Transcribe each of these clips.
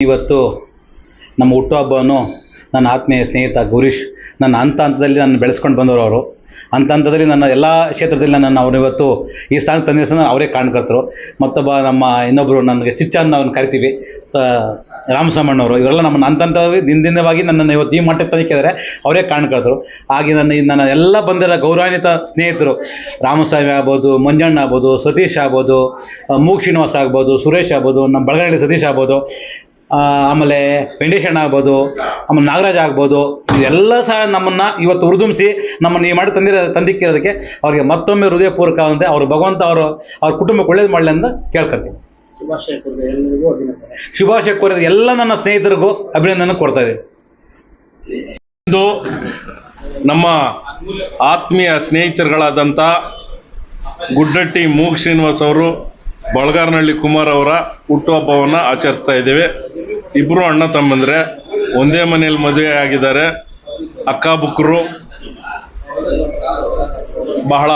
ಇವತ್ತು ನಮ್ಮ ಹುಟ್ಟುಹಬ್ಬವನ್ನು ನನ್ನ ಆತ್ಮೀಯ ಸ್ನೇಹಿತ ಗುರೀಶ್ ನನ್ನ ಹಂತದಲ್ಲಿ ನನ್ನ ಬೆಳೆಸ್ಕೊಂಡು ಬಂದವರು ಅವರು. ಹಂತದಲ್ಲಿ ನನ್ನ ಎಲ್ಲ ಕ್ಷೇತ್ರದಲ್ಲಿ ನನ್ನನ್ನು ಅವರು ಇವತ್ತು ಈ ಸ್ಥಾನಕ್ಕೆ ತಂದಿರೋ ಅವರೇ ಕಾರಣಕರ್ತರು. ಮತ್ತೊಬ್ಬ ನಮ್ಮ ಇನ್ನೊಬ್ಬರು ನನಗೆ ಚಿಚ್ಚ ಅಂತ ಅವ್ರನ್ನ ಕರಿತೀವಿ, ರಾಮಸ್ವಾಮಣ್ಣವರು. ಇವರೆಲ್ಲ ನಮ್ಮನ್ನು ಹಂತವಾಗಿ ದಿನವಾಗಿ ನನ್ನನ್ನು ಇವತ್ತು ಈ ಮಟ್ಟಕ್ಕೆ ತಂದಿದ್ದಾರೆ, ಅವರೇ ಕಾರಣಕರ್ತರು. ಹಾಗೆ ನನ್ನ ಎಲ್ಲ ಬಂದಿರೋ ಗೌರವಾನ್ವಿತ ಸ್ನೇಹಿತರು, ರಾಮಸ್ವಾಮಿ ಆಗ್ಬೋದು, ಮಂಜಣ್ಣ ಆಗ್ಬೋದು, ಸತೀಶ್ ಆಗ್ಬೋದು, ಮೂಗ್ ಶ್ರೀನಿವಾಸ ಆಗ್ಬೋದು, ಸುರೇಶ್ ಆಗ್ಬೋದು, ನಮ್ಮ ಬಳಗನಹಳ್ಳಿ ಸತೀಶ್ ಆಗ್ಬೋದು, ಆಮೇಲೆ ವೆಂಕಟೇಶಣ್ಣ ಆಗ್ಬೋದು, ಆಮೇಲೆ ನಾಗರಾಜ್ ಆಗ್ಬೋದು, ಎಲ್ಲ ಸಹ ನಮ್ಮನ್ನು ಇವತ್ತು ಹುರಿದುಂಬಿಸಿ ನಮ್ಮನ್ನು ಈ ಮಾಡಿ ತಂದಿಕ್ಕಿರೋದಕ್ಕೆ ಅವರಿಗೆ ಮತ್ತೊಮ್ಮೆ ಹೃದಯಪೂರ್ವಕ ಅಂತ ಅವ್ರ ಭಗವಂತ ಅವ್ರ ಕುಟುಂಬಕ್ಕೆ ಒಳ್ಳೇದು ಮಾಡಲಿ ಅಂತ ಕೇಳ್ಕೊಳ್ತೀನಿ. ಶುಭಾಶಯ ಕೋರಿದ ಎಲ್ಲ ನನ್ನ ಸ್ನೇಹಿತರಿಗೂ ಅಭಿನಂದನೆ ಕೊಡ್ತಾ ಇದ್ದೀನಿ. ಇಂದು ನಮ್ಮ ಆತ್ಮೀಯ ಸ್ನೇಹಿತರುಗಳಾದಂಥ ಗುಡ್ಡಟ್ಟಿ ಮೂಗ್ ಶ್ರೀನಿವಾಸ್ ಅವರು, ಬಳಗಾರನಹಳ್ಳಿ ಕುಮಾರ್ ಅವರ ಹುಟ್ಟುಹಬ್ಬವನ್ನು ಆಚರಿಸ್ತಾ ಇದ್ದೇವೆ. ಇಬ್ಬರು ಅಣ್ಣ ತಮ್ಮಂದರೆ ಒಂದೇ ಮನೆಯಲ್ಲಿ ಮದುವೆ ಆಗಿದ್ದಾರೆ. ಅಕ್ಕಬುಕ್ಕರು ಬಹಳ,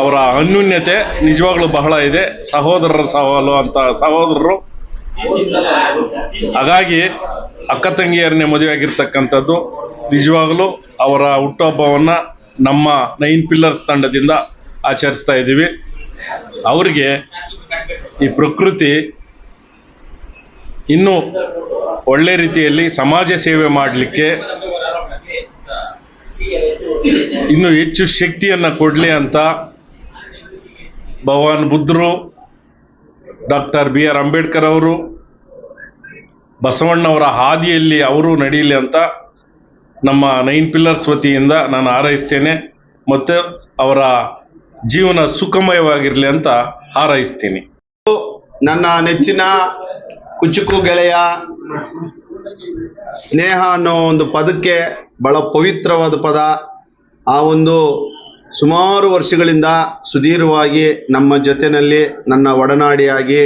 ಅವರ ಅನ್ಯೂನ್ಯತೆ ನಿಜವಾಗ್ಲೂ ಬಹಳ ಇದೆ. ಸಹೋದರರ ಸವಾಲು ಅಂತ ಸಹೋದರರು. ಹಾಗಾಗಿ ಅಕ್ಕ ತಂಗಿಯರನ್ನೇ ಮದುವೆ ಆಗಿರ್ತಕ್ಕಂಥದ್ದು. ನಿಜವಾಗಲೂ ಅವರ ಹುಟ್ಟುಹಬ್ಬವನ್ನು ನಮ್ಮ 9 ಪಿಲ್ಲರ್ಸ್ ತಂಡದಿಂದ ಆಚರಿಸ್ತಾ ಇದ್ದೀವಿ. ಅವರಿಗೆ ಈ ಪ್ರಕೃತಿ ಇನ್ನೂ ಒಳ್ಳೆ ರೀತಿಯಲ್ಲಿ ಸಮಾಜ ಸೇವೆ ಮಾಡಲಿಕ್ಕೆ ಇನ್ನೂ ಹೆಚ್ಚು ಶಕ್ತಿಯನ್ನು ಕೊಡಲಿ ಅಂತ ಭಗವಾನ್ ಬುದ್ಧರು, ಡಾಕ್ಟರ್ BR ಅಂಬೇಡ್ಕರ್ ಅವರು, ಬಸವಣ್ಣವರ ಹಾದಿಯಲ್ಲಿ ಅವರು ನಡೀಲಿ ಅಂತ ನಮ್ಮ 9 ಪಿಲ್ಲರ್ಸ್ ವತಿಯಿಂದ ನಾನು ಹಾರೈಸ್ತೇನೆ. ಮತ್ತು ಅವರ ಜೀವನ ಸುಖಮಯವಾಗಿರಲಿ ಅಂತ ಹಾರೈಸ್ತೀನಿ. ನನ್ನ ನೆಚ್ಚಿನ ಕುಚುಕು ಗೆಳೆಯ ಸ್ನೇಹ ಅನ್ನೋ ಒಂದು ಪದಕ್ಕೆ ಬಹಳ ಪವಿತ್ರವಾದ ಪದ. ಆ ಒಂದು ಸುಮಾರು ವರ್ಷಗಳಿಂದ ಸುದೀರ್ಘವಾಗಿ ನಮ್ಮ ಜೊತೆಯಲ್ಲಿ ನನ್ನ ಒಡನಾಡಿಯಾಗಿ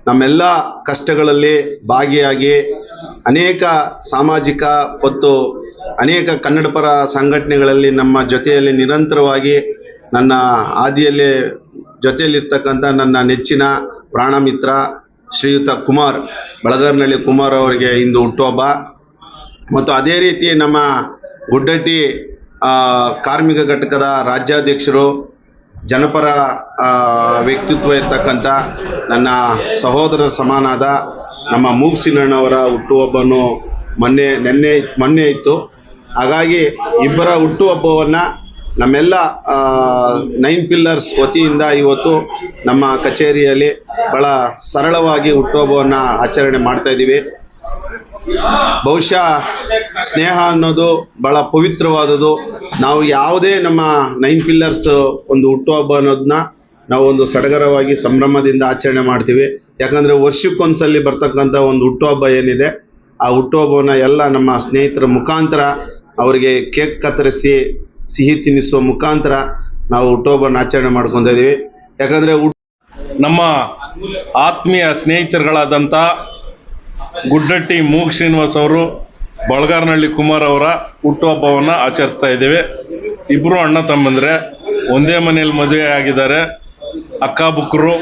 ನಮ್ಮೆಲ್ಲ ಕಷ್ಟಗಳಲ್ಲಿ ಭಾಗಿಯಾಗಿ ಅನೇಕ ಸಾಮಾಜಿಕ ಮತ್ತು ಅನೇಕ ಕನ್ನಡಪರ ಸಂಘಟನೆಗಳಲ್ಲಿ ನಮ್ಮ ಜೊತೆಯಲ್ಲಿ ನಿರಂತರವಾಗಿ ನನ್ನ ಹಾದಿಯಲ್ಲಿ ಜೊತೆಯಲ್ಲಿರ್ತಕ್ಕಂಥ ನನ್ನ ನೆಚ್ಚಿನ ಪ್ರಾಣಮಿತ್ರ ಶ್ರೀಯುತ ಕುಮಾರ್, ಬಳಗಾರನಹಳ್ಳಿ ಕುಮಾರ್ ಅವರಿಗೆ ಇಂದು ಹುಟ್ಟುಹಬ್ಬ. ಮತ್ತು ಅದೇ ರೀತಿ ನಮ್ಮ ಗುಡ್ಡಟ್ಟಿ ಕಾರ್ಮಿಕ ಘಟಕದ ರಾಜ್ಯಾಧ್ಯಕ್ಷರು, ಜನಪರ ವ್ಯಕ್ತಿತ್ವ ಇರ್ತಕ್ಕಂಥ ನನ್ನ ಸಹೋದರ ಸಮಾನಾದ ನಮ್ಮ ಮೂಗ್ ಶ್ರೀನಣ್ಣವರ ಹುಟ್ಟುಹಬ್ಬವನ್ನು ಮೊನ್ನೆ ಇತ್ತು. ಹಾಗಾಗಿ ಇಬ್ಬರ ಹುಟ್ಟುಹಬ್ಬವನ್ನು ನಮ್ಮೆಲ್ಲ 9 ಪಿಲ್ಲರ್ಸ್ ವತಿಯಿಂದ ಇವತ್ತು ನಮ್ಮ ಕಚೇರಿಯಲ್ಲಿ ಬಹಳ ಸರಳವಾಗಿ ಹುಟ್ಟುಹಬ್ಬವನ್ನು ಆಚರಣೆ ಮಾಡ್ತಾ ಇದ್ದೀವಿ. ಬಹುಶಃ ಸ್ನೇಹ ಅನ್ನೋದು ಬಹಳ ಪವಿತ್ರವಾದದ್ದು. ನಾವು ಯಾವುದೇ ನಮ್ಮ 9 ಪಿಲ್ಲರ್ಸ್ ಒಂದು ಹುಟ್ಟುಹಬ್ಬ ಅನ್ನೋದನ್ನ ನಾವು ಒಂದು ಸಡಗರವಾಗಿ ಸಂಭ್ರಮದಿಂದ ಆಚರಣೆ ಮಾಡ್ತೀವಿ. ಯಾಕಂದರೆ ವರ್ಷಕ್ಕೊಂದ್ಸಲಿ ಬರ್ತಕ್ಕಂಥ ಒಂದು ಹುಟ್ಟುಹಬ್ಬ ಏನಿದೆ, ಆ ಹುಟ್ಟುಹಬ್ಬವನ್ನು ಎಲ್ಲ ನಮ್ಮ ಸ್ನೇಹಿತರ ಮುಖಾಂತರ ಅವರಿಗೆ ಕೇಕ್ ಕತ್ತರಿಸಿ ಸಿಹಿ ತಿನ್ನಿಸುವ ಮುಖಾಂತರ ನಾವು ಹುಟ್ಟುಹಬ್ಬವನ್ನು ಆಚರಣೆ ಮಾಡ್ಕೊತಾ ಇದ್ದೀವಿ. ಯಾಕಂದರೆ ನಮ್ಮ ಆತ್ಮೀಯ ಸ್ನೇಹಿತರುಗಳಾದಂಥ ಗುಡ್ಡಟ್ಟಿ ಮೂಗ್ ಶ್ರೀನಿವಾಸ್ ಅವರು, ಬಳಗಾರನಹಳ್ಳಿ ಕುಮಾರ್ ಅವರ ಹುಟ್ಟುಹಬ್ಬವನ್ನು ಆಚರಿಸ್ತಾ ಇದ್ದೇವೆ. ಇಬ್ಬರು ಅಣ್ಣ ತಮ್ಮಂದರೆ ಒಂದೇ ಮನೆಯಲ್ಲಿ ಮದುವೆ ಆಗಿದ್ದಾರೆ. ಅಕ್ಕಬುಕ್ಕರು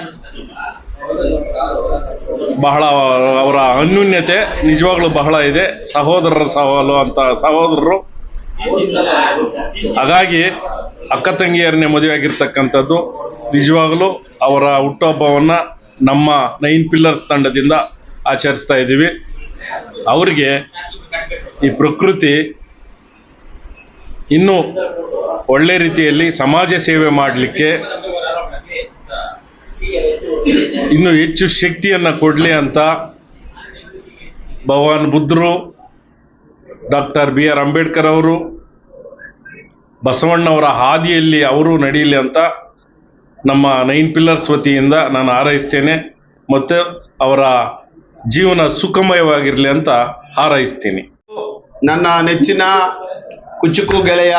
ಬಹಳ, ಅವರ ಅನ್ಯೂನ್ಯತೆ ನಿಜವಾಗ್ಲೂ ಬಹಳ ಇದೆ. ಸಹೋದರರ ಸವಾಲು ಅಂತ ಸಹೋದರರು. ಹಾಗಾಗಿ ಅಕ್ಕ ತಂಗಿಯರನ್ನೇ ಮದುವೆ ಆಗಿರ್ತಕ್ಕಂಥದ್ದು. ನಿಜವಾಗಲೂ ಅವರ ಹುಟ್ಟುಹಬ್ಬವನ್ನು ನಮ್ಮ 9 ಪಿಲ್ಲರ್ಸ್ ತಂಡದಿಂದ ಆಚರಿಸ್ತಾ ಇದ್ದೀವಿ. ಅವರಿಗೆ ಈ ಪ್ರಕೃತಿ ಇನ್ನೂ ಒಳ್ಳೆ ರೀತಿಯಲ್ಲಿ ಸಮಾಜ ಸೇವೆ ಮಾಡಲಿಕ್ಕೆ ಇನ್ನೂ ಹೆಚ್ಚು ಶಕ್ತಿಯನ್ನು ಕೊಡಲಿ ಅಂತ ಭಗವಾನ್ ಬುದ್ಧರು, ಡಾಕ್ಟರ್ BR ಅಂಬೇಡ್ಕರ್ ಅವರು, ಬಸವಣ್ಣವರ ಹಾದಿಯಲ್ಲಿ ಅವರು ನಡೀಲಿ ಅಂತ ನಮ್ಮ 9 ಪಿಲ್ಲರ್ಸ್ ವತಿಯಿಂದ ನಾನು ಹಾರೈಸ್ತೇನೆ. ಮತ್ತು ಅವರ ಜೀವನ ಸುಖಮಯವಾಗಿರಲಿ ಅಂತ ಹಾರೈಸ್ತೀನಿ. ನನ್ನ ನೆಚ್ಚಿನ ಕುಚುಕು ಗೆಳೆಯ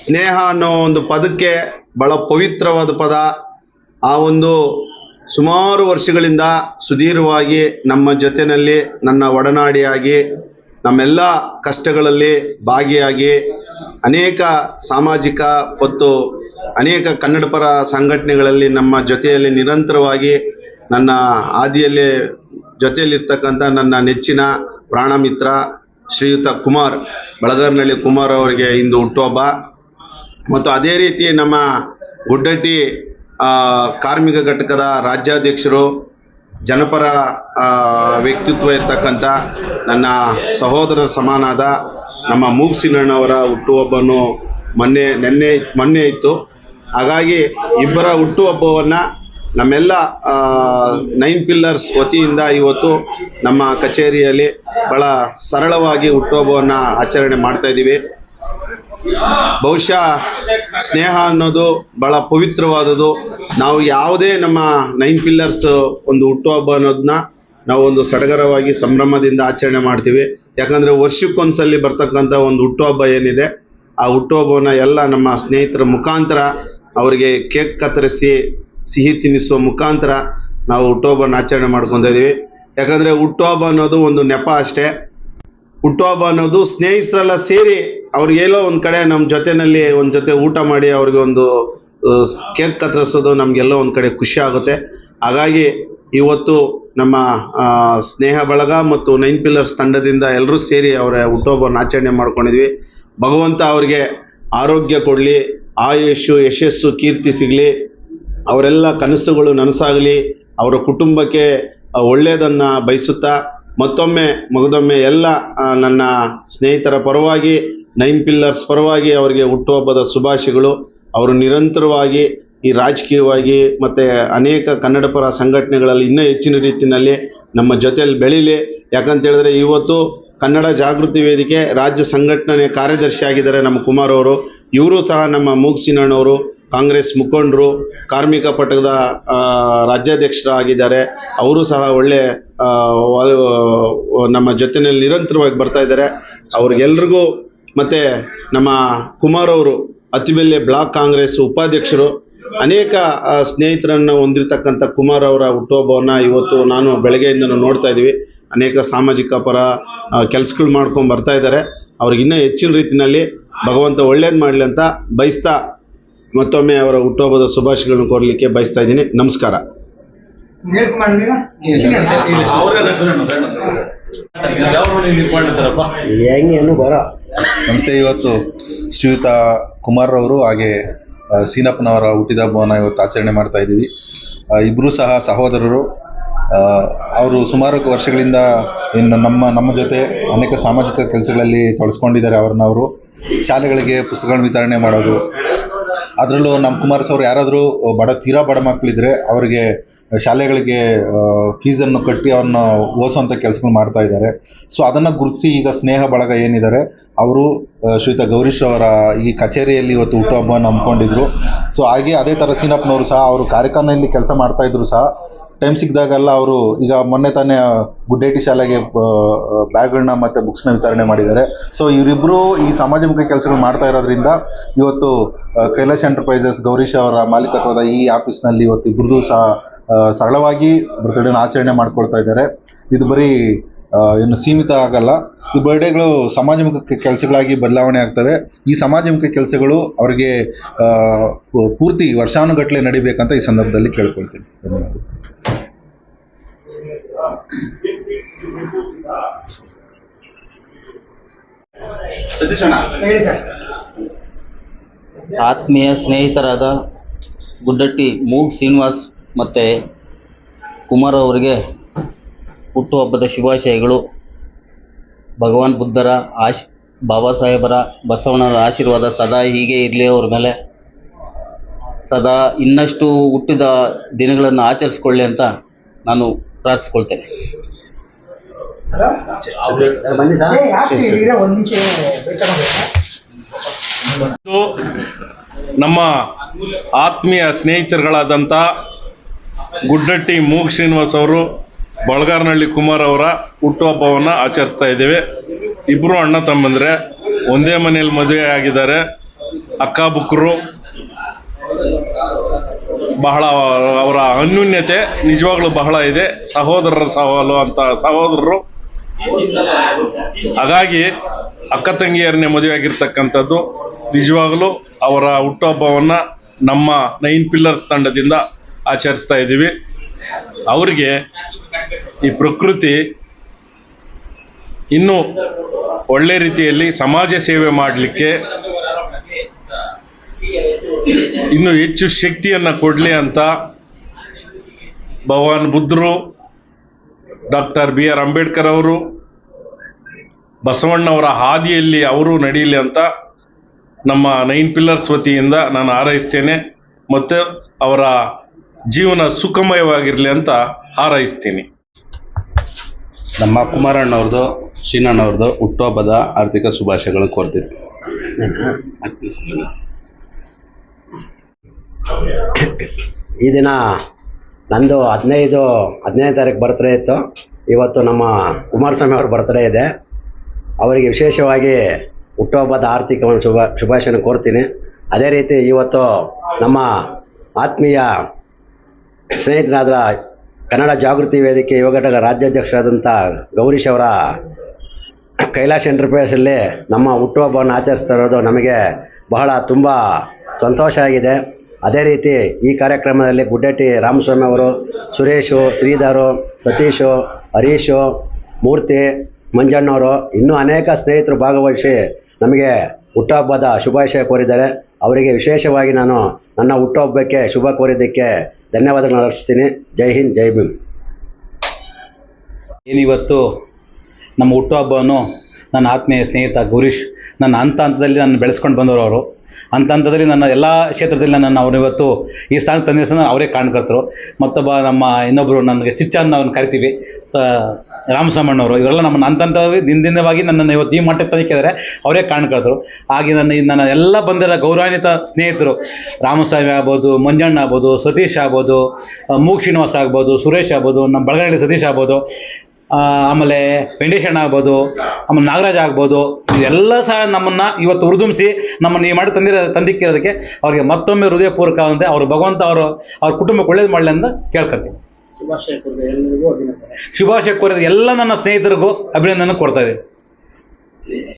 ಸ್ನೇಹ ಅನ್ನೋ ಒಂದು ಪದಕ್ಕೆ ಬಹಳ ಪವಿತ್ರವಾದ ಪದ. ಆ ಒಂದು ಸುಮಾರು ವರ್ಷಗಳಿಂದ ಸುದೀರ್ಘವಾಗಿ ನಮ್ಮ ಜೊತೆಯಲ್ಲಿ ನನ್ನ ಒಡನಾಡಿಯಾಗಿ ನಮ್ಮೆಲ್ಲ ಕಷ್ಟಗಳಲ್ಲಿ ಭಾಗಿಯಾಗಿ ಅನೇಕ ಸಾಮಾಜಿಕ ಮತ್ತು ಅನೇಕ ಕನ್ನಡಪರ ಸಂಘಟನೆಗಳಲ್ಲಿ ನಮ್ಮ ಜೊತೆಯಲ್ಲಿ ನಿರಂತರವಾಗಿ ನನ್ನ ಹಾದಿಯಲ್ಲಿ ಜೊತೆಯಲ್ಲಿರ್ತಕ್ಕಂಥ ನನ್ನ ನೆಚ್ಚಿನ ಪ್ರಾಣ ಮಿತ್ರ ಶ್ರೀಯುತ ಕುಮಾರ್ ಬಳಗಾರನಹಳ್ಳಿ ಕುಮಾರ್ ಅವರಿಗೆ ಇಂದು ಹುಟ್ಟುಹಬ್ಬ. ಮತ್ತು ಅದೇ ರೀತಿ ನಮ್ಮ ಗುಡ್ಡಟ್ಟಿ ಕಾರ್ಮಿಕ ಘಟಕದ ರಾಜ್ಯಾಧ್ಯಕ್ಷರು, ಜನಪರ ವ್ಯಕ್ತಿತ್ವ ಇರ್ತಕ್ಕಂಥ ನನ್ನ ಸಹೋದರ ಸಮಾನಾದ ನಮ್ಮ ಮೂಗ್ಸಿನಣ್ಣವರ ಹುಟ್ಟುಹಬ್ಬವನ್ನು ಮೊನ್ನೆ ಇತ್ತು. ಹಾಗಾಗಿ ಇಬ್ಬರ ಹುಟ್ಟುಹಬ್ಬವನ್ನು ನಮ್ಮೆಲ್ಲ 9 ಪಿಲ್ಲರ್ಸ್ ವತಿಯಿಂದ ಇವತ್ತು ನಮ್ಮ ಕಚೇರಿಯಲ್ಲಿ ಭಾಳ ಸರಳವಾಗಿ ಹುಟ್ಟುಹಬ್ಬವನ್ನು ಆಚರಣೆ ಮಾಡ್ತಾಯಿದ್ದೀವಿ. ಬಹುಶಃ ಸ್ನೇಹ ಅನ್ನೋದು ಭಾಳ ಪವಿತ್ರವಾದದ್ದು. ನಾವು ಯಾವುದೇ ನಮ್ಮ 9 ಪಿಲ್ಲರ್ಸ್ ಒಂದು ಹುಟ್ಟುಹಬ್ಬ ಅನ್ನೋದನ್ನ ನಾವು ಒಂದು ಸಡಗರವಾಗಿ ಸಂಭ್ರಮದಿಂದ ಆಚರಣೆ ಮಾಡ್ತೀವಿ. ಯಾಕಂದರೆ ವರ್ಷಕ್ಕೊಂದ್ಸಲಿ ಬರ್ತಕ್ಕಂಥ ಒಂದು ಹುಟ್ಟುಹಬ್ಬ ಏನಿದೆ, ಆ ಹುಟ್ಟುಹಬ್ಬವನ್ನು ಎಲ್ಲ ನಮ್ಮ ಸ್ನೇಹಿತರ ಮುಖಾಂತರ ಅವರಿಗೆ ಕೇಕ್ ಕತ್ತರಿಸಿ ಸಿಹಿ ತಿನ್ನಿಸುವ ಮುಖಾಂತರ ನಾವು ಹುಟ್ಟುಹಬ್ಬನ ಆಚರಣೆ ಮಾಡ್ಕೊತಾ ಇದ್ದೀವಿ. ಯಾಕಂದರೆ ಹುಟ್ಟುಹಬ್ಬ ಅನ್ನೋದು ಒಂದು ನೆಪ ಅಷ್ಟೇ. ಹುಟ್ಟುಹಬ್ಬ ಅನ್ನೋದು ಸ್ನೇಹಿತರೆಲ್ಲ ಸೇರಿ ಅವ್ರಿಗೆಲ್ಲೋ ಒಂದು ಕಡೆ ನಮ್ಮ ಜೊತೆಯಲ್ಲಿ ಒಂದು ಜೊತೆ ಊಟ ಮಾಡಿ ಅವ್ರಿಗೆ ಒಂದು ಕೇಕ್ ಕತ್ತರಿಸೋದು ನಮಗೆಲ್ಲೋ ಒಂದು ಕಡೆ ಖುಷಿ ಆಗುತ್ತೆ. ಹಾಗಾಗಿ ಇವತ್ತು ನಮ್ಮ ಸ್ನೇಹ ಬಳಗ ಮತ್ತು 9 ಪಿಲ್ಲರ್ಸ್ ತಂಡದಿಂದ ಎಲ್ಲರೂ ಸೇರಿ ಅವರ ಹುಟ್ಟುಹಬ್ಬನ ಆಚರಣೆ ಮಾಡ್ಕೊಂಡಿದ್ವಿ. ಭಗವಂತ ಅವರಿಗೆ ಆರೋಗ್ಯ ಕೊಡಲಿ, ಆಯುಷು, ಯಶಸ್ಸು, ಕೀರ್ತಿ ಸಿಗಲಿ, ಅವರೆಲ್ಲ ಕನಸುಗಳು ನನಸಾಗಲಿ, ಅವರ ಕುಟುಂಬಕ್ಕೆ ಒಳ್ಳೆಯದನ್ನು ಬಯಸುತ್ತಾ ಮಗದೊಮ್ಮೆ ಎಲ್ಲ ನನ್ನ ಸ್ನೇಹಿತರ ಪರವಾಗಿ 9 ಪಿಲ್ಲರ್ಸ್ ಪರವಾಗಿ ಅವರಿಗೆ ಹುಟ್ಟುಹಬ್ಬದ ಶುಭಾಶಯಗಳು. ಅವರು ನಿರಂತರವಾಗಿ ಈ ರಾಜಕೀಯವಾಗಿ ಮತ್ತು ಅನೇಕ ಕನ್ನಡಪರ ಸಂಘಟನೆಗಳಲ್ಲಿ ಇನ್ನೂ ಹೆಚ್ಚಿನ ರೀತಿಯಲ್ಲಿ ನಮ್ಮ ಜೊತೆಯಲ್ಲಿ ಬೆಳೀಲಿ. ಯಾಕಂತೇಳಿದ್ರೆ ಇವತ್ತು ಕನ್ನಡ ಜಾಗೃತಿ ವೇದಿಕೆ ರಾಜ್ಯ ಸಂಘಟನೆ ಕಾರ್ಯದರ್ಶಿ ಆಗಿದ್ದಾರೆ ನಮ್ಮ ಕುಮಾರ್ ಅವರು. ಇವರು ಸಹ ನಮ್ಮ ಮೂಗ್ಸಿನಣ್ಣವರು ಕಾಂಗ್ರೆಸ್ ಮುಖಂಡರು, ಕಾರ್ಮಿಕ ಪಟಕದ ರಾಜ್ಯಾಧ್ಯಕ್ಷರಾಗಿದ್ದಾರೆ. ಅವರು ಸಹ ಒಳ್ಳೆ ನಮ್ಮ ಜೊತೆಯಲ್ಲಿ ನಿರಂತರವಾಗಿ ಬರ್ತಾ ಇದ್ದಾರೆ. ಅವ್ರಿಗೆಲ್ರಿಗೂ ಮತ್ತು ನಮ್ಮ ಕುಮಾರ್ ಅವರು ಅತ್ತಿಬೆಲೆ ಬ್ಲಾಕ್ ಕಾಂಗ್ರೆಸ್ ಉಪಾಧ್ಯಕ್ಷರು, ಅನೇಕ ಸ್ನೇಹಿತರನ್ನು ಹೊಂದಿರತಕ್ಕಂಥ ಕುಮಾರ್ ಅವರ ಹುಟ್ಟುಹಬ್ಬವನ್ನು ಇವತ್ತು ನಾನು ಬೆಳಗ್ಗೆಯಿಂದ ನೋಡ್ತಾ ಇದ್ದೀವಿ. ಅನೇಕ ಸಾಮಾಜಿಕ ಪರ ಕೆಲಸಗಳು ಮಾಡ್ಕೊಂಡು ಬರ್ತಾ ಇದ್ದಾರೆ. ಅವ್ರಿಗೆ ಇನ್ನೂ ಹೆಚ್ಚಿನ ರೀತಿಯಲ್ಲಿ ಭಗವಂತ ಒಳ್ಳೇದು ಮಾಡಲಿ ಅಂತ ಬಯಸ್ತಾ ಮತ್ತೊಮ್ಮೆ ಅವರ ಹುಟ್ಟುಹಬ್ಬದ ಶುಭಾಶಯಗಳನ್ನು ಕೋರಲಿಕ್ಕೆ ಬಯಸ್ತಾ ಇದ್ದೀನಿ. ನಮಸ್ಕಾರ. ನಮಸ್ತೆ. ಇವತ್ತು ಶ್ರೀಯುತ ಕುಮಾರ್ ಅವರು ಹಾಗೆ ಸೀನಪ್ಪನವರ ಹುಟ್ಟಿದ ಹಬ್ಬವನ್ನು ಇವತ್ತು ಆಚರಣೆ ಮಾಡ್ತಾ ಇದ್ದೀವಿ. ಇಬ್ಬರೂ ಸಹ ಸಹೋದರರು. ಅವರು ಸುಮಾರು ವರ್ಷಗಳಿಂದ ಇನ್ನು ನಮ್ಮ ಜೊತೆ ಅನೇಕ ಸಾಮಾಜಿಕ ಕೆಲಸಗಳಲ್ಲಿ ತೊಡಸ್ಕೊಂಡಿದ್ದಾರೆ. ಅವರು ಶಾಲೆಗಳಿಗೆ ಪುಸ್ತಕಗಳನ್ನು ವಿತರಣೆ ಮಾಡೋದು, ಅದರಲ್ಲೂ ನಮ್ಮ ಕುಮಾರ್ ಅವರು ಯಾರಾದರೂ ತೀರಾ ಬಡ ಮಕ್ಕಳಿದ್ರೆ ಅವರಿಗೆ ಶಾಲೆಗಳಿಗೆ ಫೀಸನ್ನು ಕಟ್ಟಿ ಅವ್ರನ್ನ ಓದಿಸೋಂಥ ಕೆಲಸಗಳು ಮಾಡ್ತಾ ಇದ್ದಾರೆ. ಸೊ ಅದನ್ನು ಗುರುತಿಸಿ ಈಗ ಸ್ನೇಹ ಬಳಗ ಏನಿದ್ದಾರೆ ಅವರು ಶ್ರೀಯುತ ಗೌರೀಶ್ ಅವರ ಈ ಕಚೇರಿಯಲ್ಲಿ ಇವತ್ತು ಹುಟ್ಟುಹಬ್ಬವನ್ನು ಹಮ್ಮಿಕೊಂಡಿದ್ರು. ಸೊ ಹಾಗೆ ಅದೇ ಥರ ಸೀನಪ್ಪನವರು ಸಹ ಅವರು ಕಾರ್ಯಕ್ರಮದಲ್ಲಿ ಕೆಲಸ ಮಾಡ್ತಾಯಿದ್ರು ಸಹ ಟೈಮ್ ಸಿಕ್ಕಿದಾಗೆಲ್ಲ ಅವರು ಈಗ ಮೊನ್ನೆ ತಾನೇ ಗುಡ್ಡೇಟಿ ಶಾಲೆಗೆ ಬ್ಯಾಗ್ಗಳನ್ನ ಮತ್ತು ಬುಕ್ಸ್ನ ವಿತರಣೆ ಮಾಡಿದ್ದಾರೆ. ಸೊ ಇವರಿಬ್ಬರು ಈ ಸಮಾಜಮುಖಿ ಕೆಲಸಗಳು ಮಾಡ್ತಾ ಇರೋದ್ರಿಂದ ಇವತ್ತು ಕೈಲಾಶ್ ಎಂಟರ್ಪ್ರೈಸಸ್ ಗೌರೀಶ್ ಅವರ ಮಾಲೀಕತ್ವದ ಈ ಆಫೀಸ್ನಲ್ಲಿ ಇವತ್ತು ಇಬ್ಬರದು ಸಹ ಸರಳವಾಗಿ ಬರ್ತ್ಡೇನ ಆಚರಣೆ ಮಾಡ್ಕೊಳ್ತಾ ಇದ್ದಾರೆ. ಇದು ಬರೀ ಇನ್ನು ಸೀಮಿತ ಆಗಲ್ಲ. ಈ ಬರ್ಡೇಗಳು ಸಮಾಜಮುಖಿ ಕೆಲಸಗಳಾಗಿ ಬದಲಾವಣೆ ಆಗ್ತವೆ. ಈ ಸಮಾಜಮುಖಿ ಕೆಲಸಗಳು ಅವರಿಗೆ ಪೂರ್ತಿ ವರ್ಷಾನುಗಟ್ಟಲೆ ನಡಿಬೇಕಂತ ಈ ಸಂದರ್ಭದಲ್ಲಿ ಕೇಳ್ಕೊಳ್ತೀನಿ. ಧನ್ಯವಾದ. ಆತ್ಮೀಯ ಸ್ನೇಹಿತರಾದ ಗುಡ್ಡಟ್ಟಿ ಮೂಗ್ ಶ್ರೀನಿವಾಸ್ ಮತ್ತು ಕುಮಾರ್ ಅವರಿಗೆ ಹುಟ್ಟುಹಬ್ಬದ ಶುಭಾಶಯಗಳು. ಭಗವಾನ್ ಬುದ್ಧರ ಬಾಬಾ ಸಾಹೇಬರ ಬಸವಣ್ಣನ ಆಶೀರ್ವಾದ ಸದಾ ಹೀಗೆ ಇರಲಿ ಅವ್ರ ಮೇಲೆ. ಸದಾ ಇನ್ನಷ್ಟು ಹುಟ್ಟಿದ ದಿನಗಳನ್ನು ಆಚರಿಸ್ಕೊಳ್ಳಿ ಅಂತ ನಾನು ಪ್ರಾರ್ಥಿಸ್ಕೊಳ್ತೇನೆ. ನಮ್ಮ ಆತ್ಮೀಯ ಸ್ನೇಹಿತರುಗಳಾದಂಥ ಗುಡ್ಡಟ್ಟಿ ಮೂಗ್ ಶ್ರೀನಿವಾಸ್ ಅವರು, ಬಳಗಾರನಹಳ್ಳಿ ಕುಮಾರ್ ಅವರ ಹುಟ್ಟುಹಬ್ಬವನ್ನು ಆಚರಿಸ್ತಾ ಇದ್ದೇವೆ. ಇಬ್ಬರು ಅಣ್ಣ ತಮ್ಮಂದರೆ ಒಂದೇ ಮನೆಯಲ್ಲಿ ಮದುವೆ ಆಗಿದ್ದಾರೆ. ಅಕ್ಕ ಬುಕ್ಕರು. ಬಹಳ ಅವರ ಅನ್ಯೂನ್ಯತೆ ನಿಜವಾಗ್ಲೂ ಬಹಳ ಇದೆ. ಸಹೋದರರ ಸವಾಲು ಅಂತ ಸಹೋದರರು. ಹಾಗಾಗಿ ಅಕ್ಕ ತಂಗಿಯರನ್ನೇ ಮದುವೆ ಆಗಿರ್ತಕ್ಕಂಥದ್ದು. ನಿಜವಾಗಲೂ ಅವರ ಹುಟ್ಟುಹಬ್ಬವನ್ನು ನಮ್ಮ 9 ಪಿಲ್ಲರ್ಸ್ ತಂಡದಿಂದ ಆಚರಿಸ್ತಾ ಇದ್ದೀವಿ. ಅವರಿಗೆ ಈ ಪ್ರಕೃತಿ ಇನ್ನೂ ಒಳ್ಳೆ ರೀತಿಯಲ್ಲಿ ಸಮಾಜ ಸೇವೆ ಮಾಡಲಿಕ್ಕೆ ಇನ್ನೂ ಹೆಚ್ಚು ಶಕ್ತಿಯನ್ನು ಕೊಡಲಿ ಅಂತ ಭಗವಾನ್ ಬುದ್ಧರು, ಡಾಕ್ಟರ್ BR ಅಂಬೇಡ್ಕರ್ ಅವರು, ಬಸವಣ್ಣವರ ಹಾದಿಯಲ್ಲಿ ಅವರು ನಡೀಲಿ ಅಂತ ನಮ್ಮ 9 ಪಿಲ್ಲರ್ಸ್ ವತಿಯಿಂದ ನಾನು ಹಾರೈಸ್ತೇನೆ ಮತ್ತು ಅವರ ಜೀವನ ಸುಖಮಯವಾಗಿರಲಿ ಅಂತ ಹಾರೈಸ್ತೀನಿ. ನಮ್ಮ ಕುಮಾರಣ್ಣವ್ರದ್ದು, ಶ್ರೀನಣ್ಣವ್ರದ್ದು ಹುಟ್ಟುಹಬ್ಬದ ಆರ್ಥಿಕ ಶುಭಾಶಯಗಳು ಕೋರ್ತೀನಿ. ಈ ದಿನ ನಂದು 15ನೇ ತಾರೀಕು ಬರ್ತ್ಡೇ ಇತ್ತು. ಇವತ್ತು ನಮ್ಮ ಕುಮಾರಸ್ವಾಮಿ ಅವ್ರ ಬರ್ತ್ಡೇ ಇದೆ. ಅವರಿಗೆ ವಿಶೇಷವಾಗಿ ಹುಟ್ಟುಹಬ್ಬದ ಆರ್ಥಿಕ ಒಂದು ಶುಭಾಶಯನ ಕೋರ್ತೀನಿ. ಅದೇ ರೀತಿ ಇವತ್ತು ನಮ್ಮ ಆತ್ಮೀಯ ಸ್ನೇಹಿತರಾದ ಕನ್ನಡ ಜಾಗೃತಿ ವೇದಿಕೆ ಯುವ ಘಟಕ ರಾಜ್ಯಾಧ್ಯಕ್ಷರಾದಂಥ ಗೌರೀಶ್ ಅವರ ಕೈಲಾಶ್ ಎಂಟರ್ಪ್ರೈಸಲ್ಲಿ ನಮ್ಮ ಹುಟ್ಟುಹಬ್ಬವನ್ನು ಆಚರಿಸ್ತಾ ಇರೋದು ನಮಗೆ ಬಹಳ ತುಂಬ ಸಂತೋಷ ಆಗಿದೆ. ಅದೇ ರೀತಿ ಈ ಕಾರ್ಯಕ್ರಮದಲ್ಲಿ ಗುಡ್ಡಟ್ಟಿ ರಾಮಸ್ವಾಮಿ ಅವರು, ಸುರೇಶು, ಶ್ರೀಧರು, ಸತೀಶು, ಹರೀಶು, ಮೂರ್ತಿ, ಮಂಜಣ್ಣವರು ಇನ್ನೂ ಅನೇಕ ಸ್ನೇಹಿತರು ಭಾಗವಹಿಸಿ ನಮಗೆ ಹುಟ್ಟುಹಬ್ಬದ ಶುಭಾಶಯ ಕೋರಿದ್ದಾರೆ. ಅವರಿಗೆ ವಿಶೇಷವಾಗಿ ನಾನು ನನ್ನ ಹುಟ್ಟುಹಬ್ಬಕ್ಕೆ ಶುಭ ಕೋರಿದ್ದಕ್ಕೆ ಧನ್ಯವಾದಗಳನ್ನು ಅರ್ಪಿಸ್ತೀನಿ. ಜೈ ಹಿಂದ್, ಜೈ ಭೀಮ್. ಏನಿವತ್ತು ನಮ್ಮ ಹುಟ್ಟುಹಬ್ಬವನ್ನು ನನ್ನ ಆತ್ಮೀಯ ಸ್ನೇಹಿತ ಗುರೀಶ್ ನನ್ನ ಹಂತದಲ್ಲಿ ನನ್ನ ಬೆಳೆಸ್ಕೊಂಡು ಬಂದವರು. ಅವರು ಹಂತದಲ್ಲಿ ನನ್ನ ಎಲ್ಲ ಕ್ಷೇತ್ರದಲ್ಲಿ ನನ್ನನ್ನು ಅವರು ಇವತ್ತು ಈ ಸ್ಥಾನಕ್ಕೆ ತಂದಿನ ಅವರೇ ಕಾರಣಕರ್ತರು. ಮತ್ತೊಬ್ಬ ನಮ್ಮ ಇನ್ನೊಬ್ಬರು ನನಗೆ ಚಿಚ್ಚನ್ನು ಅವ್ರನ್ನ ಕರಿತೀವಿ, ರಾಮಸ್ವಾಮಣ್ಣವರು. ಇವರೆಲ್ಲ ನಮ್ಮನ್ನು ಹಂತವಾಗಿ ದಿನವಾಗಿ ನನ್ನನ್ನು ಇವತ್ತು ಈ ಮಟ್ಟಕ್ಕೆ ತಂದಿದ್ದಾರೆ, ಅವರೇ ಕಾರಣಕರ್ತರು. ಹಾಗೆ ನನ್ನ ಎಲ್ಲ ಬಂದಿರೋ ಗೌರವಾನ್ವಿತ ಸ್ನೇಹಿತರು, ರಾಮಸ್ವಾಮಿ ಆಗ್ಬೋದು, ಮಂಜಣ್ಣ ಆಗ್ಬೋದು, ಸತೀಶ್ ಆಗ್ಬೋದು, ಮೂಗ್ ಶ್ರೀನಿವಾಸ ಆಗ್ಬೋದು, ಸುರೇಶ್ ಆಗ್ಬೋದು, ನಮ್ಮ ಬಳಗನಹಳ್ಳಿ ಸತೀಶ್ ಆಗ್ಬೋದು, ಆಮೇಲೆ ವೆಂಕಟೇಶಣ್ಣ ಆಗ್ಬೋದು, ಆಮೇಲೆ ನಾಗರಾಜ್ ಆಗ್ಬೋದು, ಇದೆಲ್ಲ ಸಹ ನಮ್ಮನ್ನು ಇವತ್ತು ಹುರಿದುಂಬಿಸಿ ನಮ್ಮನ್ನು ಈ ಮಾಡಿ ತಂದಿಕ್ಕಿರೋದಕ್ಕೆ ಅವರಿಗೆ ಮತ್ತೊಮ್ಮೆ ಹೃದಯಪೂರ್ವಕ ಅಂದರೆ ಅವರು ಭಗವಂತ ಅವ್ರ ಕುಟುಂಬಕ್ಕೆ ಒಳ್ಳೇದು ಮಾಡಲಿ ಅಂತ ಕೇಳ್ಕೊಳ್ತೀನಿ. ಶುಭಾಶಯ ಕೋರಿದ ಎಲ್ಲ ನನ್ನ ಸ್ನೇಹಿತರಿಗೂ ಅಭಿನಂದನೆ ಕೊಡ್ತಾ ಇದ್ದೀನಿ.